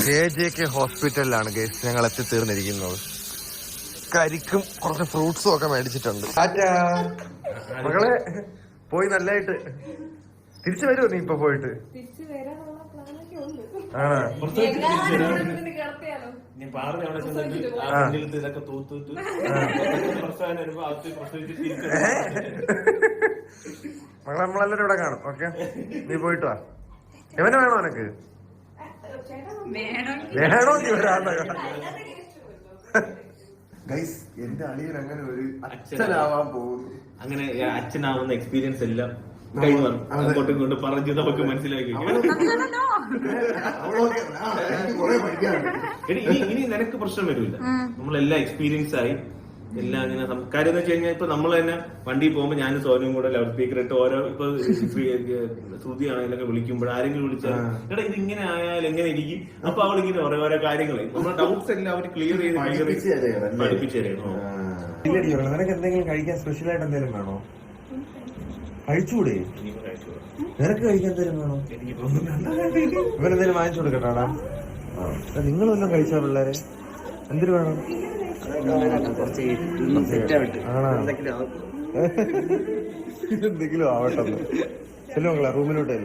KJK ഹോസ്പിറ്റലിലാണ് guys ഞങ്ങൾ എത്തിത്തീർന്നിരിക്കുന്നത്. കരിക്കും കുറച്ച് ഫ്രൂട്ട്സും ഒക്കെ മേടിച്ചിട്ടുണ്ട്. മകളെ പോയി നല്ലതായിട്ട് തിരിച്ചു വരുമോ നീ ഇപ്പൊ പോയിട്ട്? മകളെ നമ്മളെല്ലാരും ഇവിടെ കാണും. ഓക്കെ, നീ പോയിട്ട് വാ. എവനെ വേണോ എനക്ക്? വേണോ നീ വരാത്ത? ഗൈസ്, എന്റെ അളിയൻ അങ്ങനെ ഒരു അച്ഛനാവാൻ പോകുന്നു. അങ്ങനെ അച്ഛനാവുന്ന എക്സ്പീരിയൻസ് എല്ലാം അങ്ങോട്ടും ഇങ്ങോട്ട് പറഞ്ഞു നമുക്ക് മനസ്സിലാക്കി. ഇനി നിനക്ക് പ്രശ്നം വരില്ല. നമ്മളെല്ലാം എക്സ്പീരിയൻസ് ആയി എല്ലാം അങ്ങനെ. കാര്യം എന്ന് വെച്ച് കഴിഞ്ഞാൽ ഇപ്പൊ നമ്മൾ തന്നെ വണ്ടി പോകുമ്പോ ഞാനും സോനും കൂടെ ലൗഡ് സ്പീക്കർ ഇട്ട് ഓരോ ഇപ്പൊ ശ്രുതി ആണെങ്കിലൊക്കെ വിളിക്കുമ്പോൾ ആരെങ്കിലും വിളിച്ചാൽ എടാ ഇത് ഇങ്ങനെ ആയാൽ എങ്ങനെ ഇരിക്കും, അപ്പൊ അവളിങ്ങനെ ഓരോ കാര്യങ്ങൾ നമ്മുടെ ഡൗട്ട്സ് എല്ലാം അവർ ക്ലിയർ ചെയ്ത് പഠിപ്പിച്ചു തരണം. നിനക്ക് എന്തെങ്കിലും കഴിക്കാൻ സ്പെഷ്യൽ ആയിട്ട് എന്തെങ്കിലും വേണോ? കഴിച്ചുകൂടെ? നിനക്ക് കഴിക്കാൻ എന്തെങ്കിലും വേണോ? ഇവരെന്തെങ്കിലും വാങ്ങിച്ചു കൊടുക്കട്ടാടാ. നിങ്ങൾ വല്ലതും കഴിച്ചാ പിള്ളേരെ? എന്തിനു വേണം? എന്തെങ്കിലും ആവട്ടെ. ചെല്ലു മക്കളെ, റൂമിലോട്ടല്ലേ.